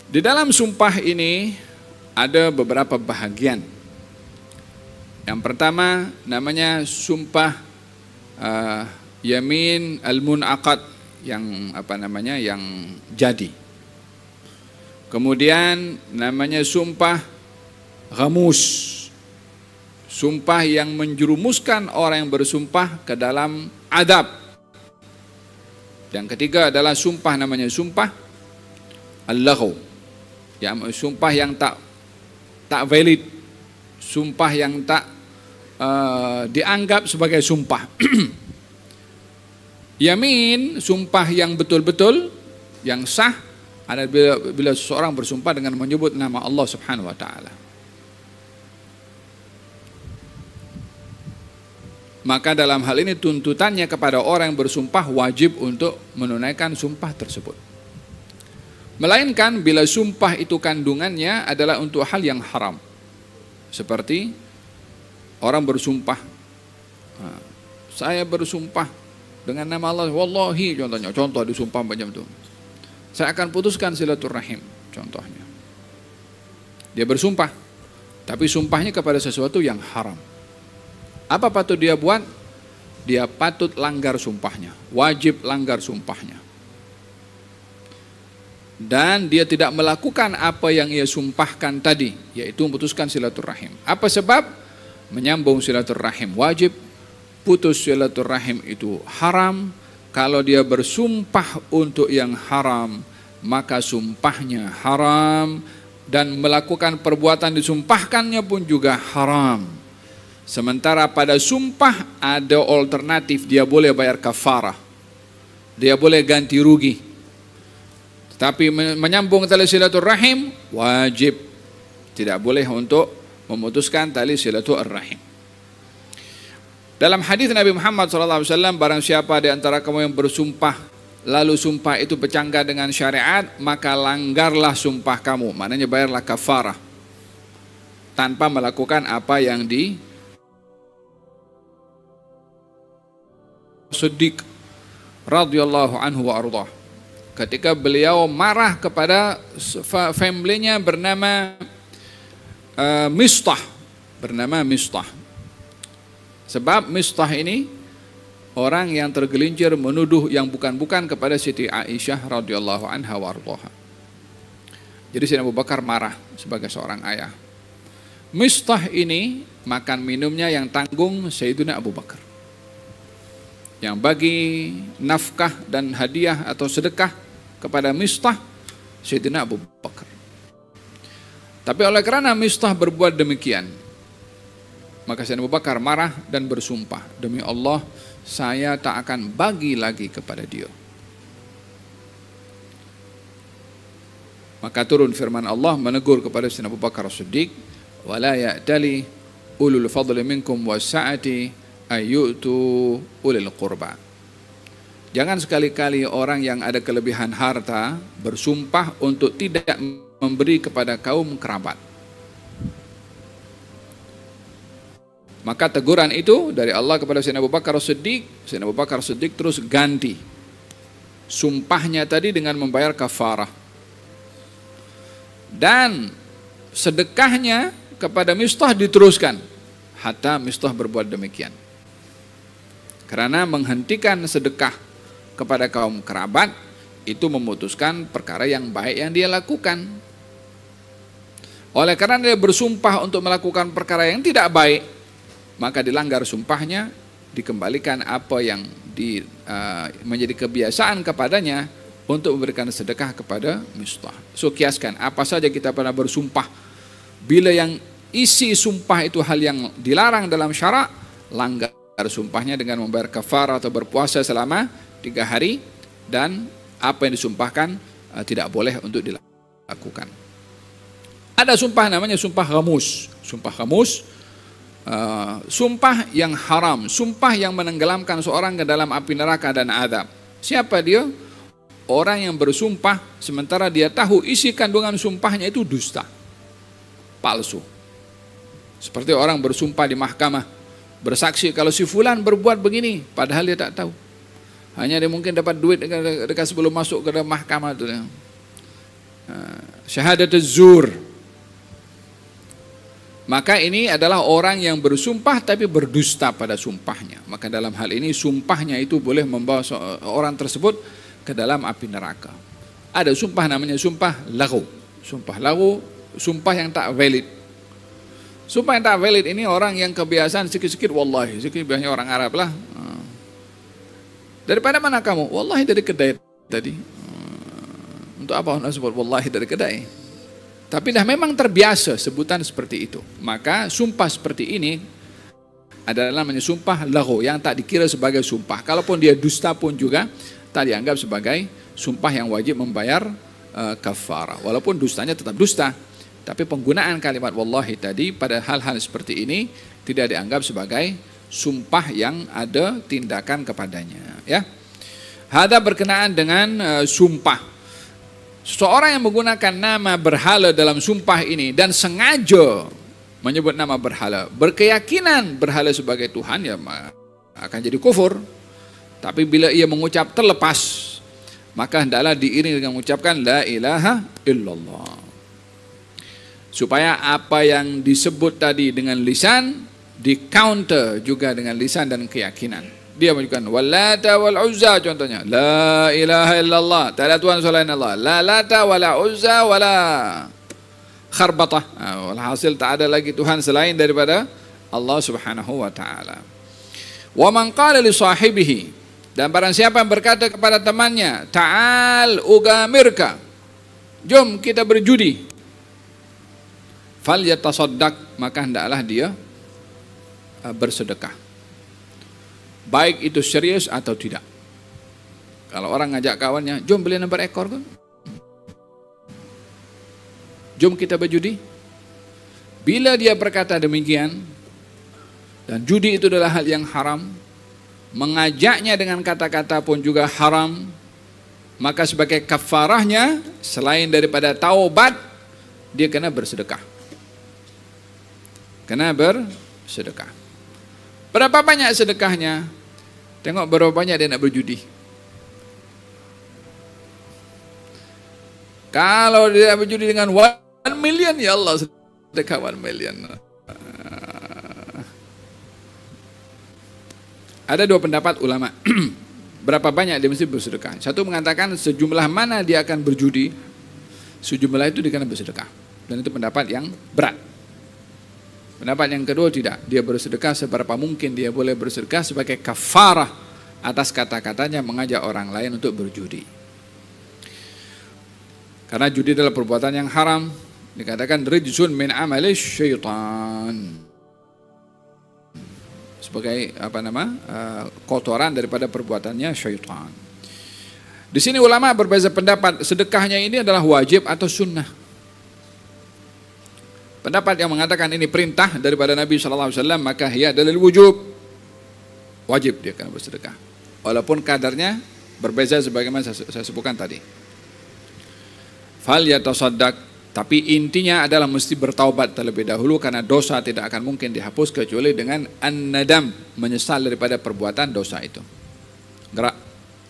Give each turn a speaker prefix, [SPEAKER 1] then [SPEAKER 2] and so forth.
[SPEAKER 1] Di dalam sumpah ini ada beberapa bahagian. Yang pertama namanya sumpah yamin al-munaqad, yang yang jadi. Kemudian namanya sumpah ghamus, sumpah yang menjerumuskan orang yang bersumpah ke dalam adab. Yang ketiga adalah sumpah namanya sumpah al-laghaw, yang sumpah yang tak valid, sumpah yang tak dianggap sebagai sumpah. Yamin, sumpah yang betul-betul, yang sah, ada bila seseorang bersumpah dengan menyebut nama Allah Subhanahu wa taala. Maka dalam hal ini tuntutannya kepada orang yang bersumpah wajib untuk menunaikan sumpah tersebut. Melainkan bila sumpah itu kandungannya adalah untuk hal yang haram. Seperti orang bersumpah, saya bersumpah dengan nama Allah, wallahi, contoh disumpah macam itu, saya akan putuskan silaturahim, contohnya. Dia bersumpah, tapi sumpahnya kepada sesuatu yang haram. Apa patut dia buat? Dia patut langgar sumpahnya, wajib langgar sumpahnya. Dan dia tidak melakukan apa yang ia sumpahkan tadi, yaitu memutuskan silaturahim. Apa sebab? Menyambung silaturahim wajib, putus silaturahim itu haram. Kalau dia bersumpah untuk yang haram, maka sumpahnya haram, dan melakukan perbuatan disumpahkannya pun juga haram. Sementara pada sumpah ada alternatif, dia boleh bayar kafarah, dia boleh ganti rugi. Tapi menyambung tali silaturahim wajib, tidak boleh untuk memutuskan tali silaturahim. Dalam hadis Nabi Muhammad SAW, barang siapa di antara kamu yang bersumpah lalu sumpah itu bercanggah dengan syariat, maka langgarlah sumpah kamu, maknanya bayarlah kafarah tanpa melakukan apa yang di Siddiq radhiyallahu anhu wa ardhah, ketika beliau marah kepada familynya bernama Mistah, sebab Mistah ini orang yang tergelincir menuduh yang bukan-bukan kepada Siti Aisyah radhiyallahu anha wa ardhaha. Jadi Sayyidina Abu Bakar marah sebagai seorang ayah. Mistah ini makan minumnya yang tanggung Sayyidina Abu Bakar, yang bagi nafkah dan hadiah atau sedekah kepada Mistah Sayyidina Abu Bakar. Tapi oleh kerana Mistah berbuat demikian, maka Sayyidina Abu Bakar marah dan bersumpah, demi Allah saya tak akan bagi lagi kepada dia. Maka turun firman Allah menegur kepada Sayyidina Abu Bakar As-Siddiq, wala ya'tali ulul fadli minkum was-sa'ati ayyutu ulil qurba. Jangan sekali-kali orang yang ada kelebihan harta bersumpah untuk tidak memberi kepada kaum kerabat. Maka teguran itu dari Allah kepada Sayyidina Abu Bakar As-Siddiq. Sayyidina Abu Bakar As-Siddiq terus ganti sumpahnya tadi dengan membayar kafarah, dan sedekahnya kepada Mistah diteruskan hatta Mistah berbuat demikian. Karena menghentikan sedekah kepada kaum kerabat itu memutuskan perkara yang baik yang dia lakukan. Oleh karena dia bersumpah untuk melakukan perkara yang tidak baik, maka dilanggar sumpahnya, dikembalikan apa yang menjadi kebiasaan kepadanya untuk memberikan sedekah kepada Mistah. So kiaskan, apa saja kita pernah bersumpah, bila yang isi sumpah itu hal yang dilarang dalam syarak, langgar sumpahnya dengan membayar kafarah atau berpuasa selama 3 hari, dan apa yang disumpahkan tidak boleh untuk dilakukan. Ada sumpah namanya sumpah ghamus. Sumpah ghamus, sumpah yang haram, sumpah yang menenggelamkan seorang ke dalam api neraka dan azab. Siapa dia? Orang yang bersumpah sementara dia tahu isi kandungan sumpahnya itu dusta, palsu. Seperti orang bersumpah di mahkamah, bersaksi kalau si fulan berbuat begini, padahal dia tak tahu. Hanya dia mungkin dapat duit dekat sebelum masuk ke dalam mahkamah itu. syahadat az-zur. Maka ini adalah orang yang bersumpah tapi berdusta pada sumpahnya. Maka dalam hal ini sumpahnya itu boleh membawa orang tersebut ke dalam api neraka. Ada sumpah namanya sumpah laghu. Sumpah laghu, sumpah yang tak valid. Sumpah yang tak valid ini orang yang kebiasaan sikit-sikit wallahi, sikit biasanya orang Arab lah. Daripada mana kamu? Wallahi dari kedai tadi. Untuk apa orang sebut wallahi dari kedai? Tapi dah memang terbiasa sebutan seperti itu. Maka sumpah seperti ini adalah namanya sumpah laghu yang tak dikira sebagai sumpah. Kalaupun dia dusta pun juga tak dianggap sebagai sumpah yang wajib membayar kafarah. Walaupun dustanya tetap dusta. Tapi penggunaan kalimat wallahi tadi pada hal-hal seperti ini tidak dianggap sebagai sumpah yang ada tindakan kepadanya. Ya, hada berkenaan dengan sumpah. Seorang yang menggunakan nama berhala dalam sumpah ini dan sengaja menyebut nama berhala, berkeyakinan berhala sebagai Tuhan, ya akan jadi kufur. Tapi bila ia mengucap terlepas, maka hendaklah diiringi dengan mengucapkan la ilaha illallah. Supaya apa yang disebut tadi dengan lisan di counter juga dengan lisan dan keyakinan. Dia menunjukkan Wallata wal Uzza contohnya. La ilaha illallah. Tak ada Tuhan selain Allah. La lata wala Uzza wala kharbatah. Walhasil tak ada lagi Tuhan selain daripada Allah subhanahu wa ta'ala. Wa man qala li sahibihi. Dan barang siapa yang berkata kepada temannya, Ta'al ugamirka. Jom kita berjudi. Fal yatasaddaq. Maka hendaklah dia bersedekah. Baik itu serius atau tidak. Kalau orang ngajak kawannya, jom beli nomor ekor kan? Jom kita berjudi. Bila dia berkata demikian, dan judi itu adalah hal yang haram, mengajaknya dengan kata-kata pun juga haram, maka sebagai kafarahnya, selain daripada taubat, dia kena bersedekah. Kena bersedekah. Berapa banyak sedekahnya? Tengok berapa banyak dia nak berjudi. Kalau dia berjudi dengan 1 million, ya Allah sedekah 1 million. Ada dua pendapat ulama. Berapa banyak dia mesti bersedekah. Satu mengatakan sejumlah mana dia akan berjudi, sejumlah itu dia akan bersedekah. Dan itu pendapat yang berat. Pendapat yang kedua tidak, dia bersedekah seberapa mungkin dia boleh bersedekah sebagai kafarah atas kata-katanya mengajak orang lain untuk berjudi. Karena judi adalah perbuatan yang haram, dikatakan rijsun min amali syaitan. Sebagai kotoran daripada perbuatannya syaitan. Di sini ulama berbeza pendapat, sedekahnya ini adalah wajib atau sunnah. Pendapat yang mengatakan ini perintah daripada Nabi SAW, maka ia dalil wujub. Wajib dia akan bersedekah. Walaupun kadarnya berbeza sebagaimana saya sebutkan tadi. Fal yatasaddaq, tapi intinya adalah mesti bertaubat terlebih dahulu karena dosa tidak akan mungkin dihapus kecuali dengan an-nadam, menyesal daripada perbuatan dosa itu. Gerak.